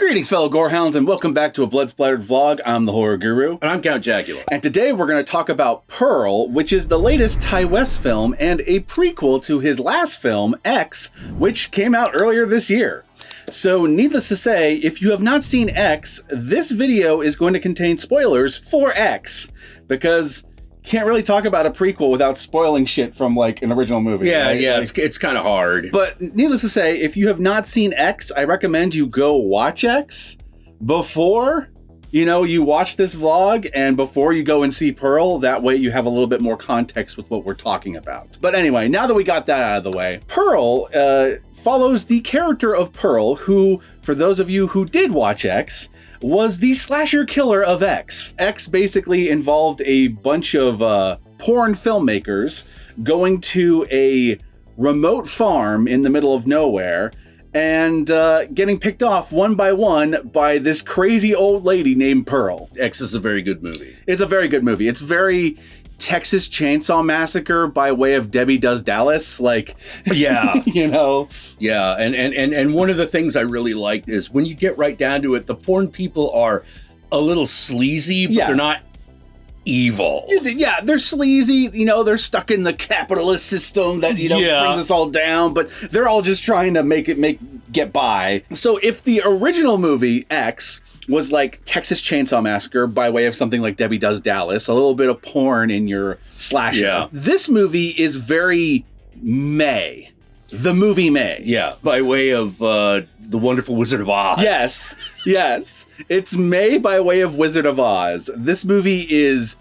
Greetings, fellow gorehounds, and welcome back to a Blood Splattered vlog. I'm the Horror Guru. And I'm Count Jackula. And today we're going to talk about Pearl, which is the latest Ti West film and a prequel to his last film, X, which came out earlier this year. So, needless to say, if you have not seen X, this video is going to contain spoilers for X, because can't really talk about a prequel without spoiling shit from, like, an original movie. Yeah, right? yeah, like, it's kind of hard. But needless to say, if you have not seen X, I recommend you go watch X before, you watch this vlog, and before you go and see Pearl. That way you have a little bit more context with what we're talking about. But anyway, now that we got that out of the way, Pearl follows the character of Pearl, who, for those of you who did watch X, was the slasher killer of X. X basically involved a bunch of porn filmmakers going to a remote farm in the middle of nowhere and getting picked off one by this crazy old lady named Pearl. X is a very good movie. It's a very good movie. It's very Texas Chainsaw Massacre by way of Debbie Does Dallas. Like, yeah, Yeah, and one of the things I really liked is when you get right down to it, the porn people are a little sleazy, but they're not evil. Yeah, they're sleazy, they're stuck in the capitalist system that, brings us all down, but they're all just trying to get by. So if the original movie, X, was like Texas Chainsaw Massacre by way of something like Debbie Does Dallas, a little bit of porn in your slasher. Yeah. This movie is very May. The movie May. Yeah, by way of The Wonderful Wizard of Oz. Yes. It's May by way of Wizard of Oz. This movie is...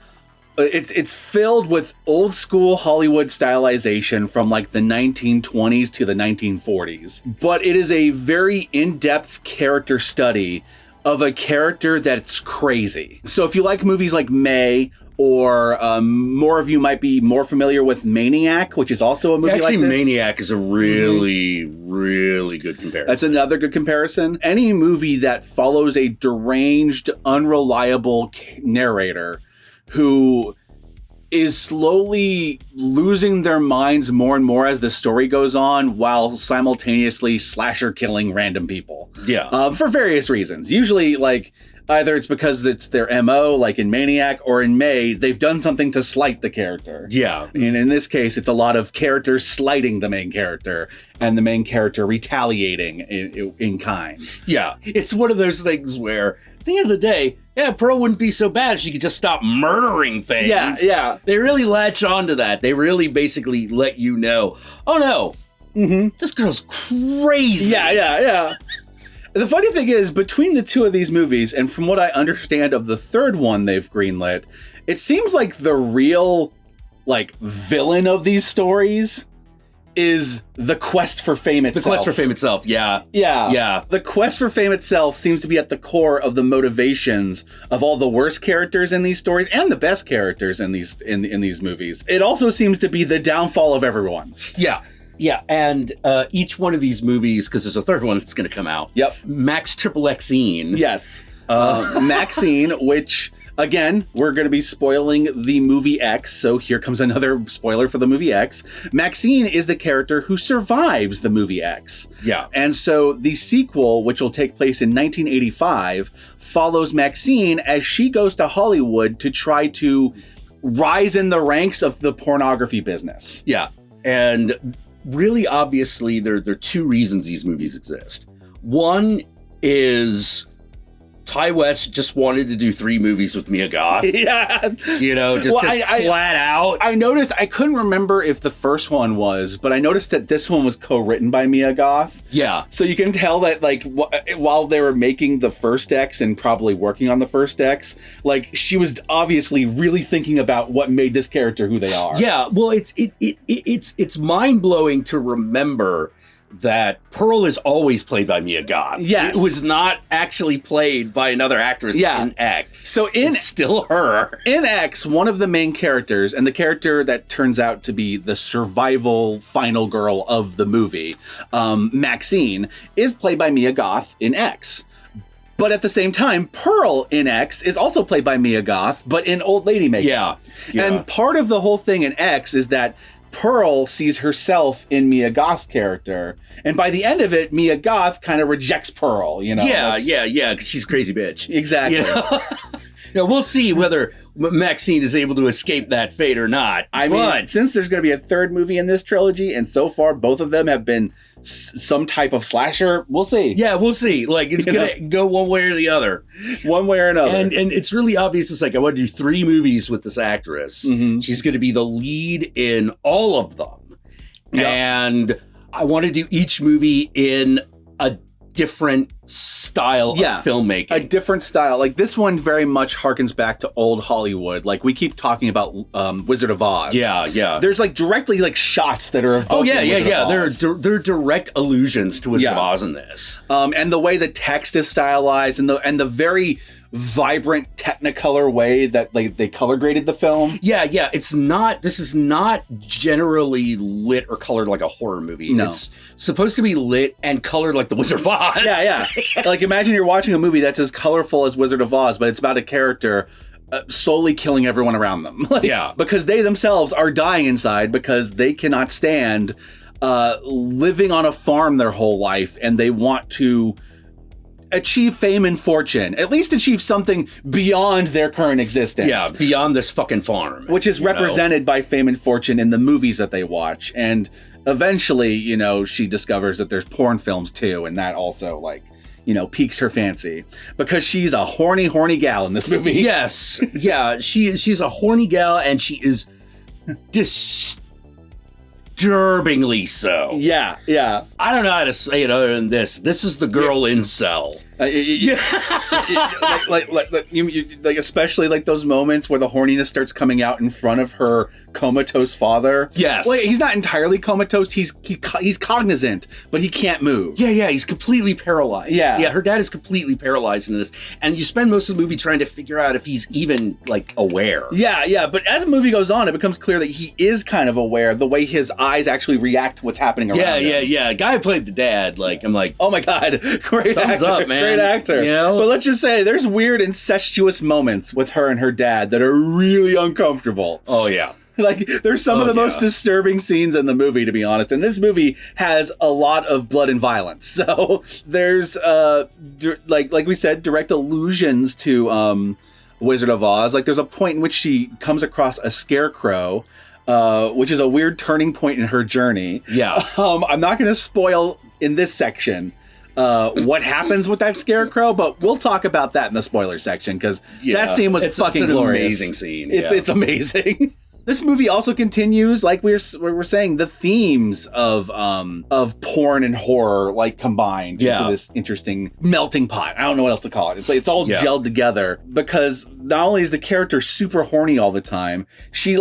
It's filled with old school Hollywood stylization from like the 1920s to the 1940s. But it is a very in-depth character study of a character that's crazy. So if you like movies like May, or more of you might be more familiar with Maniac, which is also a movie like this. Actually, Maniac is a really, really good comparison. That's another good comparison. Any movie that follows a deranged, unreliable narrator who is slowly losing their minds more and more as the story goes on, while simultaneously slasher killing random people. Yeah. For various reasons. Usually, like, either it's because it's their MO, like in Maniac, or in May, they've done something to slight the character. Yeah. And in this case, it's a lot of characters slighting the main character, and the main character retaliating in kind. Yeah. It's one of those things where, at the end of the day, Pearl wouldn't be so bad if she could just stop murdering things. Yeah. They really latch on to that. They really basically let you know, oh no, this girl's crazy. Yeah. The funny thing is, between the two of these movies, and from what I understand of the third one they've greenlit, it seems like the real, villain of these stories is the quest for fame itself. The quest for fame itself, yeah. Yeah. The quest for fame itself seems to be at the core of the motivations of all the worst characters in these stories and the best characters in these movies. It also seems to be the downfall of everyone. Yeah, and each one of these movies, because there's a third one that's going to come out. Yep. Max XXXine. Yes. Maxine, which... Again, we're going to be spoiling the movie X, so here comes another spoiler for the movie X. Maxine is the character who survives the movie X. Yeah. And so the sequel, which will take place in 1985, follows Maxine as she goes to Hollywood to try to rise in the ranks of the pornography business. Yeah, and really obviously there are two reasons these movies exist. One is... Ti West just wanted to do 3 movies with Mia Goth. Yeah. Flat out. I noticed, I couldn't remember if the first one was, but I noticed that this one was co-written by Mia Goth. Yeah. So you can tell that, while they were making the first X and probably working on the first X, she was obviously really thinking about what made this character who they are. Yeah. Well, it's mind-blowing to remember that Pearl is always played by Mia Goth. Yes. It was not actually played by another actress in X. So it's still her. In X, one of the main characters, and the character that turns out to be the survival final girl of the movie, Maxine, is played by Mia Goth in X. But at the same time, Pearl in X is also played by Mia Goth, but in old lady makeup. Yeah. And part of the whole thing in X is that Pearl sees herself in Mia Goth's character, and by the end of it, Mia Goth kind of rejects Pearl. Yeah, because she's a crazy bitch. Exactly. We'll see whether Maxine is able to escape that fate or not. I mean, since there's going to be a third movie in this trilogy, and so far both of them have been some type of slasher, we'll see. Yeah, we'll see. Like, it's going to go one way or the other. One way or another. And it's really obvious. It's like, I want to do 3 movies with this actress. Mm-hmm. She's going to be the lead in all of them. Yep. And I want to do each movie in a different style of filmmaking. A different style. Like, this one very much harkens back to old Hollywood. Like, we keep talking about Wizard of Oz. Yeah. There's like directly like shots that are evoking Wizard of Oz. There are direct allusions to Wizard of Oz in this. And the way the text is stylized and the very vibrant Technicolor way that they color graded the film. Yeah. This is not generally lit or colored like a horror movie. No. It's supposed to be lit and colored like the Wizard of Oz. Yeah. Like, imagine you're watching a movie that's as colorful as Wizard of Oz, but it's about a character slowly killing everyone around them. Because they themselves are dying inside because they cannot stand living on a farm their whole life, and they want to achieve fame and fortune, at least achieve something beyond their current existence. Yeah, beyond this fucking farm. Which is represented by fame and fortune in the movies that they watch. And eventually, she discovers that there's porn films too, and that also, piques her fancy. Because she's a horny, horny gal in this movie. Yes. Yeah, she's a horny gal, and she is disturbingly so. Yeah. I don't know how to say it other than this. This is the girl incel. Especially like those moments where the horniness starts coming out in front of her comatose father. Yes. Well, he's not entirely comatose. He's cognizant, but he can't move. Yeah. He's completely paralyzed. Yeah. Her dad is completely paralyzed in this, and you spend most of the movie trying to figure out if he's even aware. Yeah. But as the movie goes on, it becomes clear that he is kind of aware. The way his eyes actually react to what's happening around him. Yeah. Guy who played the dad. I'm like, oh my god, great thumbs actor, up, man. Great actor. But let's just say there's weird incestuous moments with her and her dad that are really uncomfortable. Oh yeah. There's some of the most disturbing scenes in the movie, to be honest. And this movie has a lot of blood and violence. So there's, like we said, direct allusions to Wizard of Oz. There's a point in which she comes across a scarecrow, which is a weird turning point in her journey. Yeah. I'm not going to spoil in this section what happens with that scarecrow, but we'll talk about that in the spoiler section, because that scene was fucking glorious. Amazing scene. It's amazing. This movie also continues, like we were saying, the themes of porn and horror combined into this interesting melting pot. I don't know what else to call it. It's all gelled together, because not only is the character super horny all the time, she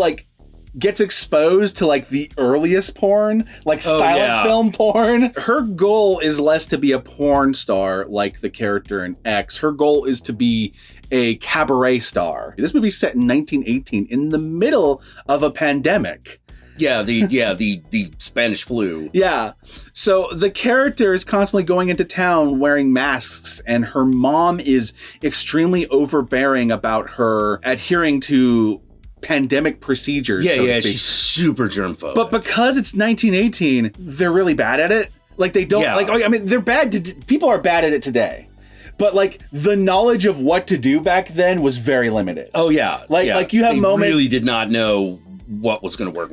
gets exposed to the earliest porn, silent film porn. Her goal is less to be a porn star like the character in X. Her goal is to be a cabaret star. This movie's set in 1918 in the middle of a pandemic. The Spanish flu. Yeah. So the character is constantly going into town wearing masks, and her mom is extremely overbearing about her adhering to pandemic procedures. She's super germphobic. But because it's 1918, they're really bad at it. They don't they're bad. People are bad at it today. But the knowledge of what to do back then was very limited. Oh yeah. You have moments. Really did not know what was going to work.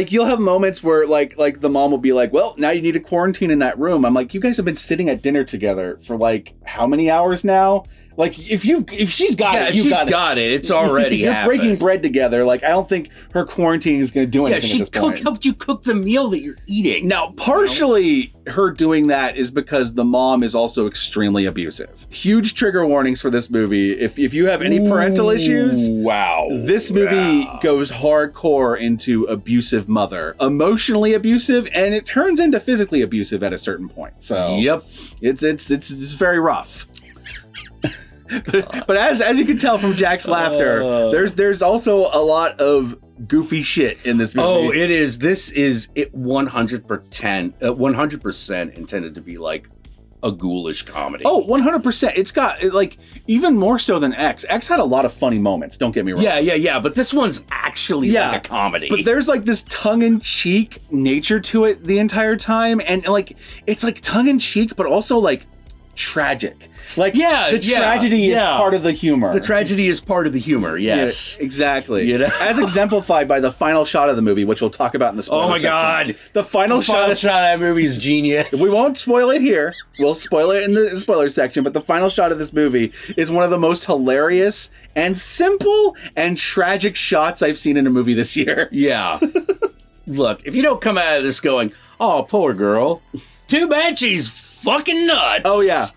You'll have moments where the mom will be like, well, now you need to quarantine in that room. I'm like, you guys have been sitting at dinner together for how many hours now? If she's got it, she's got it. It's already You're happened. breaking bread together. I don't think her quarantine is going to do anything at this point. She helped you cook the meal that you're eating. Now, partially her doing that is because the mom is also extremely abusive. Huge trigger warnings for this movie. If you have any parental issues, this movie goes hardcore into abusive mother. Emotionally abusive, and it turns into physically abusive at a certain point. So it's very rough. But as you can tell from Jack's laughter, there's also a lot of goofy shit in this movie. Oh, it is. This is 100% intended to be a a ghoulish comedy. Oh, 100%. It's got, like, even more so than X. X had a lot of funny moments, don't get me wrong. Yeah, but this one's actually like a comedy. But there's, like, this tongue-in-cheek nature to it the entire time, and, like, it's, like, tongue-in-cheek, but also, like, tragic. Like, the tragedy is part of the humor. The tragedy is part of the humor, yes. Yeah, exactly. You know? As exemplified by the final shot of the movie, which we'll talk about in the spoiler section. God. The final shot of that movie is genius. We won't spoil it here. We'll spoil it in the spoiler section, but the final shot of this movie is one of the most hilarious and simple and tragic shots I've seen in a movie this year. Yeah. Look, if you don't come out of this going, oh, poor girl, too bad she's fucking nuts. Oh, yeah.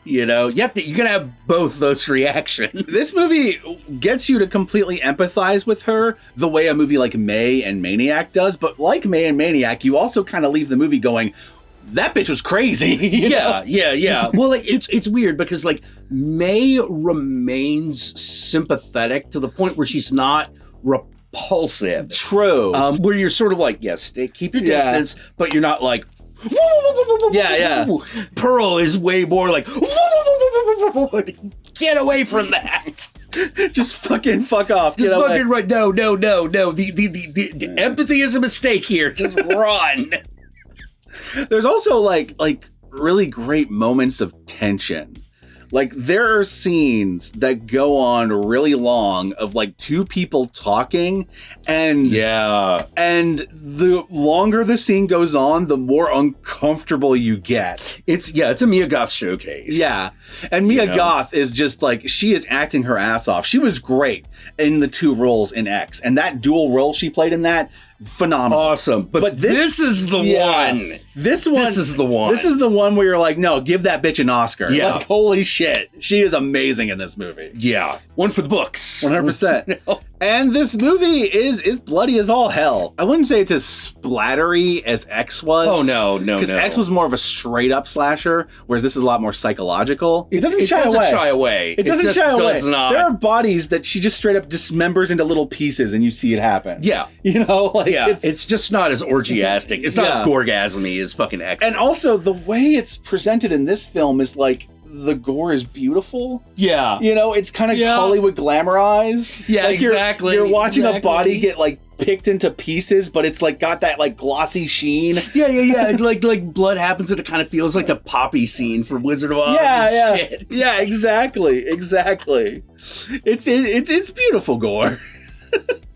You know, you're gonna have both those reactions. This movie gets you to completely empathize with her the way a movie like May and Maniac does, but like May and Maniac, you also kind of leave the movie going, that bitch was crazy. Yeah. Well, like, it's weird because, like, May remains sympathetic to the point where she's not repulsive. True. Where you're sort of like, yes, keep your distance, but you're not like, yeah. Pearl is way more like, get away from that. Just fucking fuck off. Just fucking right. No. The empathy is a mistake here. Just run. There's also like really great moments of tension. Like, there are scenes that go on really long of, like, two people talking, and the longer the scene goes on, the more uncomfortable you get. It's a Mia Goth showcase. Yeah, and Mia Goth is just, like, she is acting her ass off. She was great in the two roles in X, and that dual role she played in that, phenomenal. Awesome. But this is the one. This is the one. This is the one where you're like, no, give that bitch an Oscar. Yeah. Like, holy shit. She is amazing in this movie. Yeah. One for the books. 100%. No. And this movie is bloody as all hell. I wouldn't say it's as splattery as X was. Oh, no. Because X was more of a straight up slasher, whereas this is a lot more psychological. It doesn't shy away. It doesn't shy away. Not. There are bodies that she just straight up dismembers into little pieces and you see it happen. Yeah. You know, like, it's just not as orgiastic. It's not as gorgasmy as fucking X. And also, the way it's presented in this film is like, the gore is beautiful. Yeah. You know, it's kind of Hollywood glamorized. Yeah, like exactly. You're watching a body get, like, picked into pieces, but it's, like, got that, like, glossy sheen. Yeah. like blood happens and it kind of feels like the Poppy scene from Wizard of Oz. Shit. Yeah, exactly. It's beautiful gore.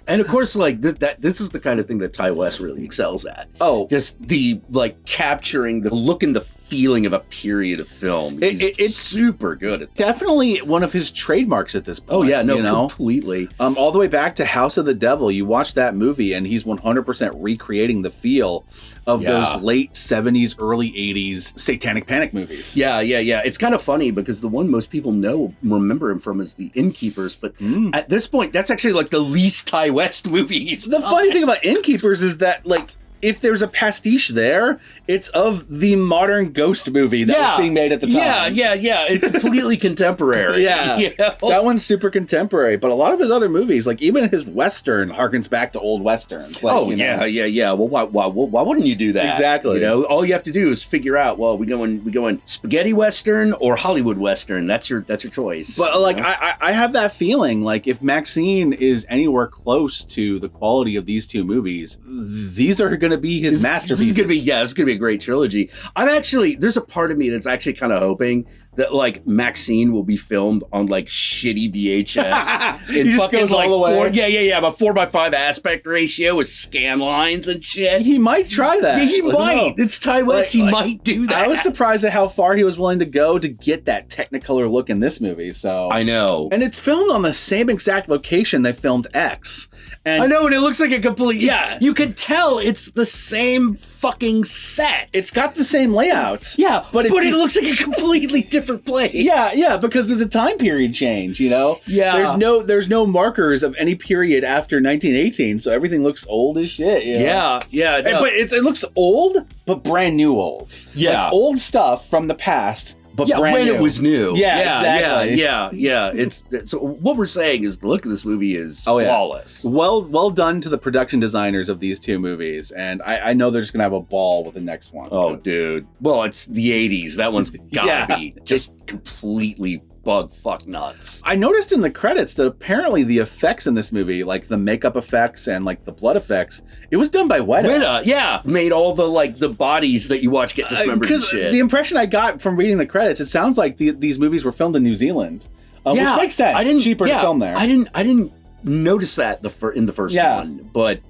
And of course, like, this is the kind of thing that Ti West really excels at. Oh. Just the, like, capturing the look and the feeling of a period of film. It's super good at that. Definitely one of his trademarks at this point. Oh, yeah, no, you know? completely. All the way back to House of the Devil, you watch that movie, and he's 100% recreating the feel of those late 70s, early 80s Satanic Panic movies. Yeah. It's kind of funny because the one most people remember him from is The Innkeepers, but at this point, that's actually like the least Ti West movie. The funny thing about Innkeepers is that, like, if there's a pastiche there, it's of the modern Ghost movie that was being made at the time. Yeah. It's completely contemporary. Yeah. You know? That one's super contemporary, but a lot of his other movies, like even his Western, harkens back to old Westerns. Like, yeah. Well, why wouldn't you do that? Exactly. You know, all you have to do is figure out, well, we going spaghetti Western or Hollywood Western. That's your choice. But like, I have that feeling, like if Maxine is anywhere close to the quality of these two movies, these are going to be his masterpieces. It's gonna be a great trilogy. There's a part of me that's actually kind of hoping that like Maxine will be filmed on like shitty VHS in fucking like 4:5 aspect ratio with scan lines and shit. He might try that. Yeah, he might. It's Ti West. He might do that. I was surprised at how far he was willing to go to get that Technicolor look in this movie. So I know, and it's filmed on the same exact location they filmed X. And I know, and it looks like a complete. Yeah, you could tell it's the same fucking set. It's got the same layouts. Yeah, but it looks like a completely different place. Yeah, because of the time period change, you know? Yeah. There's no markers of any period after 1918, so everything looks old as shit. You know? Yeah. No. But it looks old, but brand new old. Yeah. Like old stuff from the past, but yeah, brand when new. it was new. Exactly. Yeah. It's so what we're saying is the look of this movie is flawless. Well done to the production designers of these two movies, and I know they're just gonna have a ball with the next one. Oh, dude. Well, it's the 80s. That one's gotta be just completely bug fuck nuts. I noticed in the credits that apparently the effects in this movie, like the makeup effects and like the blood effects, it was done by Weta. Yeah. Made all the bodies that you watch get dismembered and shit. The impression I got from reading the credits, it sounds like these movies were filmed in New Zealand. Which makes sense. Cheaper to film there. I didn't notice that in the first one, but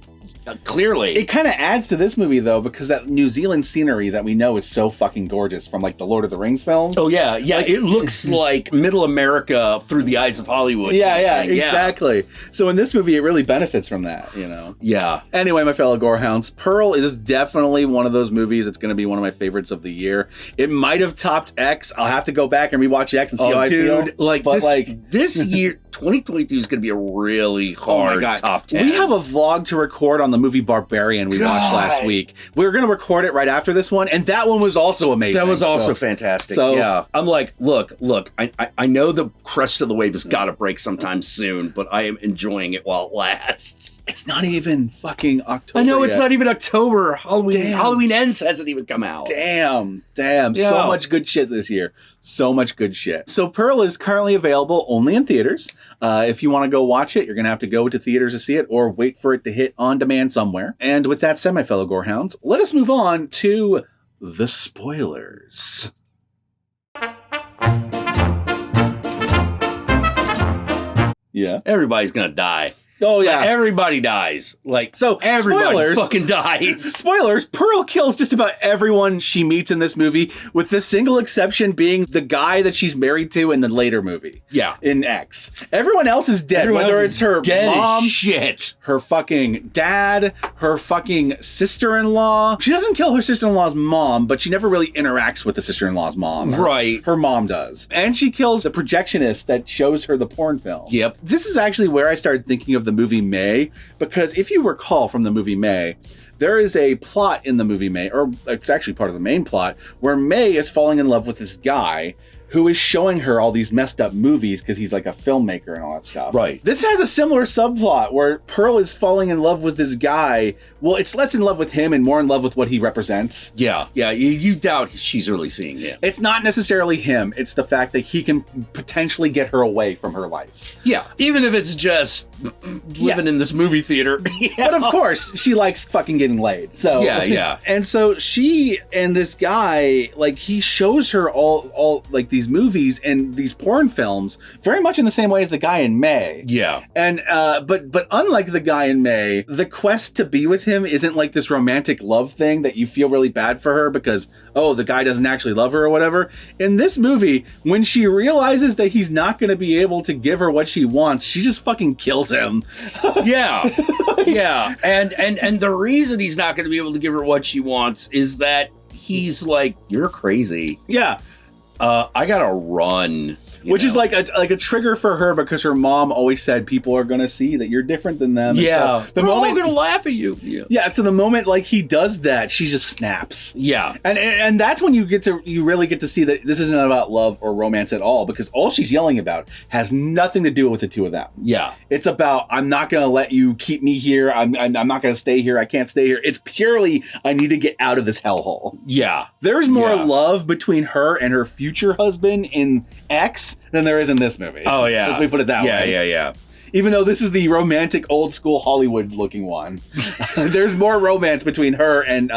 clearly. It kind of adds to this movie, though, because that New Zealand scenery that we know is so fucking gorgeous from, like, the Lord of the Rings films. Oh, yeah. Like, it looks like Middle America through the eyes of Hollywood. Yeah, exactly. So in this movie, it really benefits from that, you know? Yeah. Anyway, my fellow Gorehounds, Pearl is definitely one of those movies that's going to be one of my favorites of the year. It might have topped X. I'll have to go back and rewatch X and see how I feel. This year, 2022 is going to be a really hard top 10. We have a vlog to record on the movie Barbarian we watched last week. We were going to record it right after this one, and that one was also amazing. That was also fantastic. Yeah. I'm like, look, I know the crest of the wave has got to break sometime soon, but I am enjoying it while it lasts. It's not even fucking October. I know it's not even October. Halloween Ends hasn't even come out. Damn. Yeah. So much good shit this year. So much good shit. So Pearl is currently available only in theaters. If you want to go watch it, you're going to have to go to theaters to see it or wait for it to hit on demand somewhere. And with that said, my fellow Gorehounds, let us move on to the spoilers. Yeah. Everybody's going to die. Oh, yeah. Everybody dies. Everybody fucking dies. Spoilers, Pearl kills just about everyone she meets in this movie, with the single exception being the guy that she's married to in the later movie. Yeah. In X. Everyone else is dead, whether it's her mom, her fucking dad, her fucking sister-in-law. She doesn't kill her sister-in-law's mom, but she never really interacts with the sister-in-law's mom. Right. Her mom does. And she kills the projectionist that shows her the porn film. Yep. This is actually where I started thinking of the movie May, because if you recall from the movie May, there is a plot in the movie May, or it's actually part of the main plot, where May is falling in love with this guy who is showing her all these messed up movies because he's like a filmmaker and all that stuff. Right. This has a similar subplot where Pearl is falling in love with this guy. Well, it's less in love with him and more in love with what he represents. Yeah. You doubt she's really seeing him. It's not necessarily him. It's the fact that he can potentially get her away from her life. Yeah. Even if it's just living in this movie theater. But of course, she likes fucking getting laid. So yeah. And so she and this guy, like, he shows her all like these movies and these porn films very much in the same way as the guy in May. Yeah. And but unlike the guy in May, the quest to be with him isn't like this romantic love thing that you feel really bad for her because, oh, the guy doesn't actually love her or whatever. In this movie, when she realizes that he's not going to be able to give her what she wants, she just fucking kills him. Yeah. Yeah. And the reason he's not going to be able to give her what she wants is that he's like, you're crazy. Yeah. I gotta run. Which is like a trigger for her because her mom always said people are going to see that you're different than them. Yeah. So I'm going to laugh at you. Yeah. So the moment like he does that, she just snaps. Yeah. And that's when you really get to see that this isn't about love or romance at all, because all she's yelling about has nothing to do with the two of them. Yeah. It's about, I'm not going to let you keep me here. I'm not going to stay here. I can't stay here. It's purely, I need to get out of this hellhole. Yeah. There's more love between her and her future husband in X than there is in this movie. Oh, yeah. Let's put it that way. Yeah. Even though this is the romantic, old school Hollywood looking one, there's more romance between her and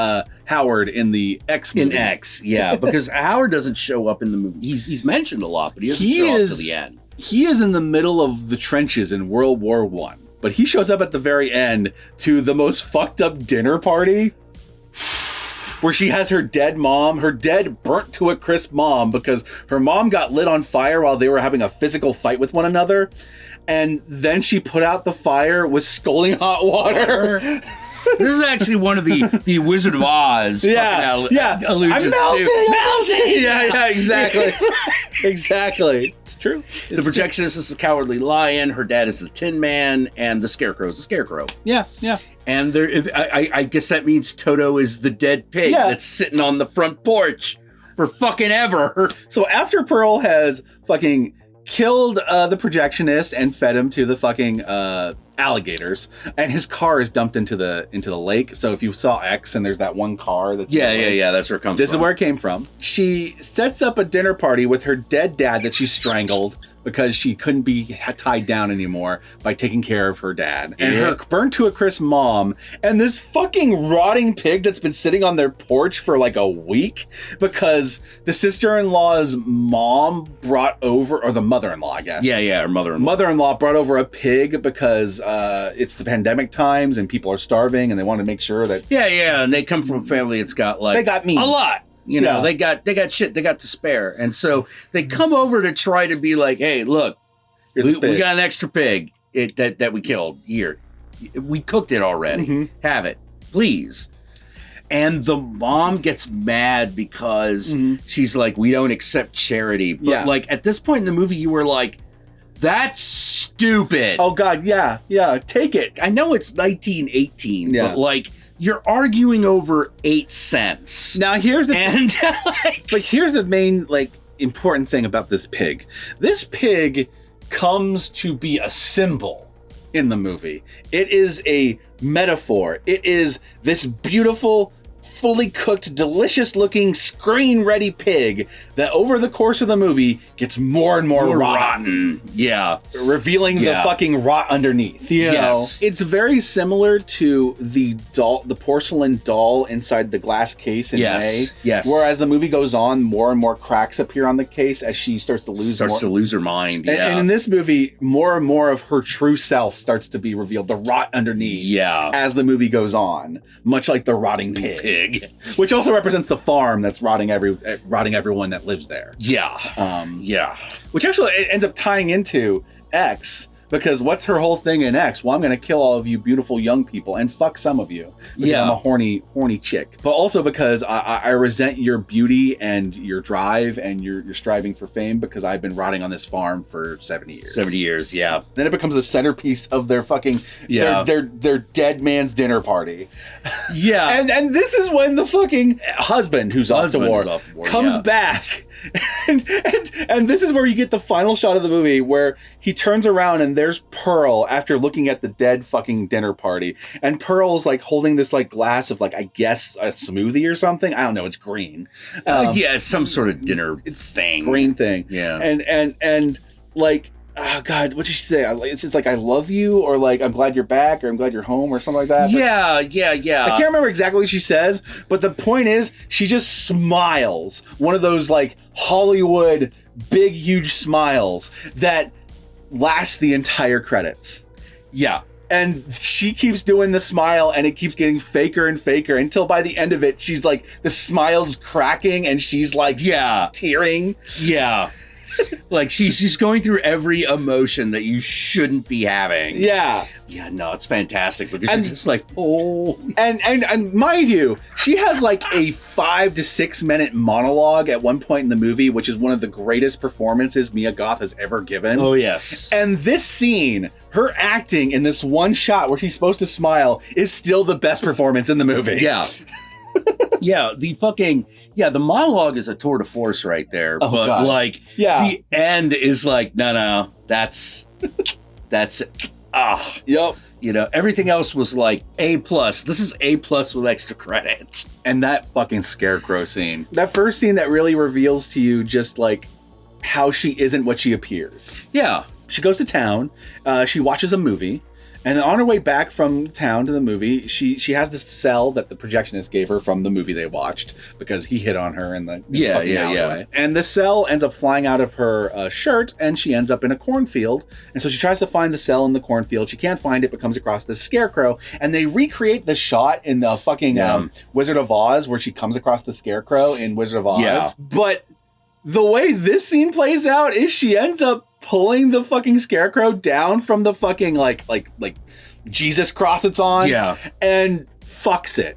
Howard in the X movie. In X, yeah, because Howard doesn't show up in the movie. He's mentioned a lot, but he doesn't show up to the end. He is in the middle of the trenches in World War I, but he shows up at the very end to the most fucked up dinner party, where she has her dead burnt to a crisp mom because her mom got lit on fire while they were having a physical fight with one another. And then she put out the fire with scalding hot water. This is actually one of the Wizard of Oz allusions. I'm melting! Yeah, exactly. Exactly. It's true. The projectionist is the Cowardly Lion, her dad is the Tin Man, and the Scarecrow is the Scarecrow. Yeah. And I guess that means Toto is the dead pig that's sitting on the front porch for fucking ever. So after Pearl has fucking killed the projectionist and fed him to the fucking alligators, and his car is dumped into the lake. So if you saw X and there's that one car that's that's where it comes from. This is where it came from. She sets up a dinner party with her dead dad that she strangled because she couldn't be tied down anymore by taking care of her dad. And her burned to a crisp mom, and this fucking rotting pig that's been sitting on their porch for like a week because the sister-in-law's mom brought over, or the mother-in-law, I guess. Her mother-in-law. Mother-in-law brought over a pig because it's the pandemic times and people are starving and they want to make sure that... and they come from a family that's got like... They got meat. A lot. You know, they got shit, they got to spare. And so they come over to try to be like, hey, look, we got an extra pig that we killed. Here. We cooked it already. Mm-hmm. Have it, please. And the mom gets mad because she's like, we don't accept charity. But like at this point in the movie, you were like, that's stupid. Oh, God, yeah, take it. I know it's 1918, but like... You're arguing over 8 cents. Now here's the main like important thing about this pig. This pig comes to be a symbol in the movie. It is a metaphor. It is this beautiful, fully cooked, delicious looking, screen ready pig that over the course of the movie gets more and more rotten. Yeah. Revealing the fucking rot underneath. You know? It's very similar to the porcelain doll inside the glass case in May. Yes. Whereas the movie goes on, more and more cracks appear on the case as she starts to lose her mind. And in this movie, more and more of her true self starts to be revealed. The rot underneath. Yeah. As the movie goes on. Much like the rotting pig. Which also represents the farm that's rotting everyone that lives there. Which actually ends up tying into X, because what's her whole thing in X? Well, I'm going to kill all of you beautiful young people and fuck some of you. Because I'm a horny chick. But also because I resent your beauty and your drive and your striving for fame because I've been rotting on this farm for 70 years. 70 years, yeah. Then it becomes the centerpiece of their fucking, their dead man's dinner party. Yeah. and this is when the fucking husband who's off to war comes back. And this is where you get the final shot of the movie where he turns around and there's Pearl after looking at the dead fucking dinner party. And Pearl's like holding this like glass of like, I guess a smoothie or something. I don't know. It's green. It's some sort of dinner thing. Green thing. Yeah. And like, oh God, what did she say? It's just like, I love you, or like, I'm glad you're back, or I'm glad you're home, or something like that. Yeah. I can't remember exactly what she says, but the point is, she just smiles. One of those like Hollywood big, huge smiles that lasts the entire credits. Yeah. And she keeps doing the smile, and it keeps getting faker and faker until by the end of it, she's like, the smile's cracking, and she's like, tearing. Yeah. Like she's going through every emotion that you shouldn't be having. Yeah. Yeah, no, it's fantastic because you're just like, oh. And mind you, she has like a 5 to 6 minute monologue at one point in the movie, which is one of the greatest performances Mia Goth has ever given. Oh, yes. And this scene, her acting in this one shot where she's supposed to smile, is still the best performance in the movie. Yeah. The monologue is a tour de force right there. Oh, but God. Like, the end is like, no, that's Yep. You know, everything else was like A+. This is A+ with extra credit. And that fucking scarecrow scene. That first scene that really reveals to you just like how she isn't what she appears. Yeah. She goes to town, she watches a movie, and then on her way back from town to the movie, she has this cell that the projectionist gave her from the movie they watched because he hit on her in the fucking alleyway. And the cell ends up flying out of her shirt, and she ends up in a cornfield. And so she tries to find the cell in the cornfield. She can't find it, but comes across this scarecrow. And they recreate the shot in the fucking Wizard of Oz where she comes across the scarecrow in Wizard of Oz. Yeah. But the way this scene plays out is she ends up pulling the fucking scarecrow down from the fucking like Jesus cross it's on, and fucks it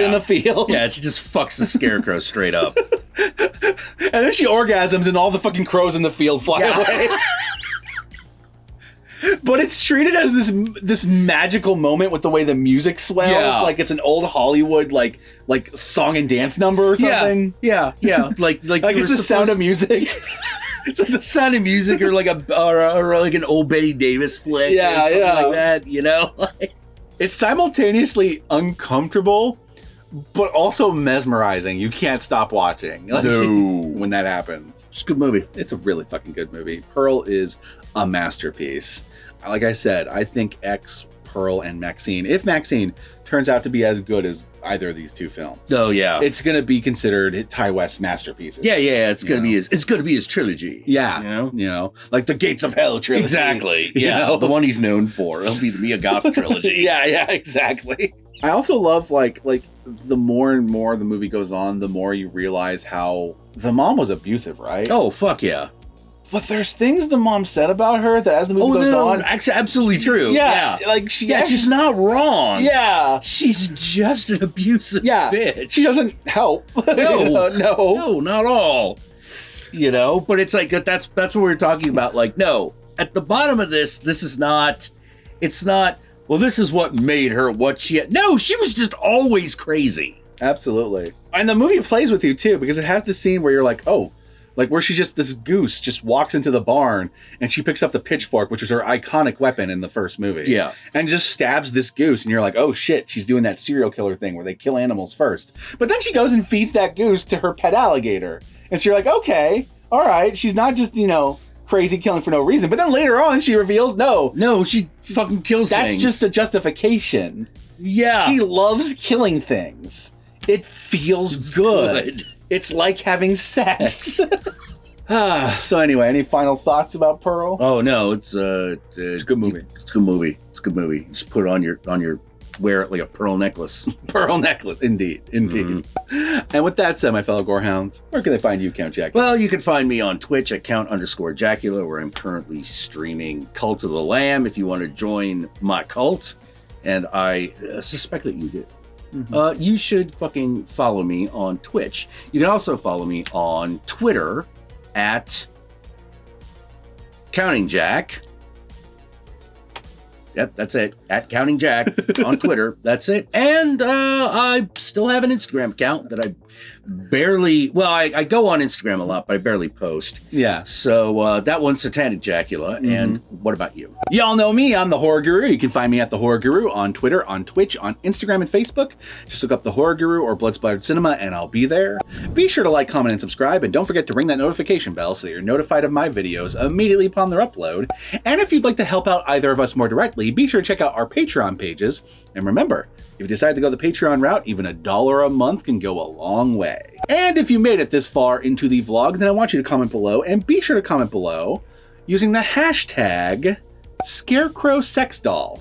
in the field. Yeah, she just fucks the scarecrow straight up, and then she orgasms, and all the fucking crows in the field fly away. But it's treated as this magical moment with the way the music swells, like it's an old Hollywood like song and dance number or something. Yeah. Like it's the Sound of Music. It's like the Sound of Music, or like or like an old Betty Davis flick, or something like that. You know, it's simultaneously uncomfortable, but also mesmerizing. You can't stop watching. When that happens. It's a good movie. It's a really fucking good movie. Pearl is a masterpiece. Like I said, I think X, Pearl, and Maxine, if Maxine turns out to be as good as either of these two films, it's going to be considered Ty West's masterpieces. Yeah, it's going to be his trilogy. Yeah, you know, like the Gates of Hell trilogy. Exactly. Yeah, the one he's known for. It'll be the Mia Goth trilogy. yeah, exactly. I also love like the more and more the movie goes on, the more you realize how the mom was abusive, right? Oh, fuck yeah. But there's things the mom said about her that as the movie goes on... Actually, absolutely true. Yeah. Like she's not wrong. Yeah. She's just an abusive bitch. She doesn't help. No, no, not all. You know, but it's like, that's what we're talking about. Like, no, at the bottom of this is not, it's not, well, this is what made her what she had. No, she was just always crazy. Absolutely. And the movie plays with you, too, because it has the scene where you're like, oh, like where she's just, this goose just walks into the barn and she picks up the pitchfork, which was her iconic weapon in the first movie. Yeah. And just stabs this goose. And you're like, oh shit, she's doing that serial killer thing where they kill animals first. But then she goes and feeds that goose to her pet alligator. And so you're like, okay, all right. She's not just, you know, crazy killing for no reason. But then later on she reveals, no, she fucking kills things. That's just a justification. Yeah. She loves killing things. It feels good. It's like having sex. So anyway, any final thoughts about Pearl? Oh no, it's a good movie. It's a good movie. It's a good movie. Just put it on your wear it like a pearl necklace. Pearl necklace, indeed. Mm-hmm. And with that said, my fellow gorehounds, where can they find you, Count Jackula? Well, you can find me on Twitch at Count_Jackula, where I'm currently streaming Cult of the Lamb. If you want to join my cult, and I suspect that you do. Mm-hmm. You should fucking follow me on Twitch. You can also follow me on Twitter at Counting Jack. Yep, that's it. At Counting Jack on Twitter. That's it. And I still have an Instagram account that I barely... Well, I go on Instagram a lot, but I barely post. Yeah. So that one's Satanic Jackula. Mm-hmm. And what about you? Y'all know me. I'm the Horror Guru. You can find me at the Horror Guru on Twitter, on Twitch, on Instagram, and Facebook. Just look up the Horror Guru or Blood Splattered Cinema, and I'll be there. Be sure to like, comment, and subscribe, and don't forget to ring that notification bell so that you're notified of my videos immediately upon their upload. And if you'd like to help out either of us more directly, be sure to check out our Patreon pages. And remember, if you decide to go the Patreon route, even $1 a month can go a long way. And if you made it this far into the vlog, then I want you to comment below, and be sure to comment below using the hashtag ScarecrowSexDoll.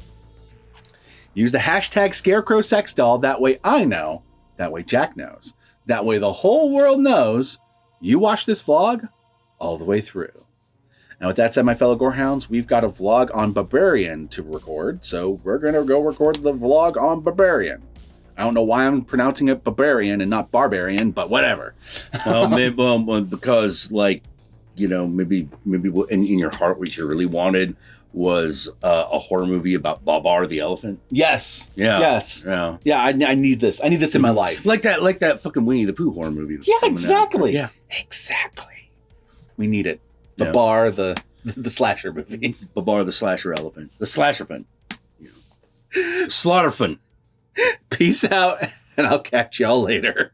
Use the hashtag ScarecrowSexDoll, that way I know, that way Jack knows, that way the whole world knows you watched this vlog all the way through. Now, with that said, my fellow gorehounds, we've got a vlog on Barbarian to record, so we're going to go record the vlog on Barbarian. I don't know why I'm pronouncing it Barbarian and not Barbarian, but whatever. Well, because, like, you know, maybe in your heart what you really wanted was a horror movie about Babar the elephant. Yes. Yeah. Yes. Yeah. Yeah, I need this. I need this in my life. Like that fucking Winnie the Pooh horror movie. Yeah, exactly. Yeah. Exactly. We need it. Babar, the slasher movie. Babar the slasher elephant. The slasherfin. Slaughterfin. Peace out, and I'll catch y'all later.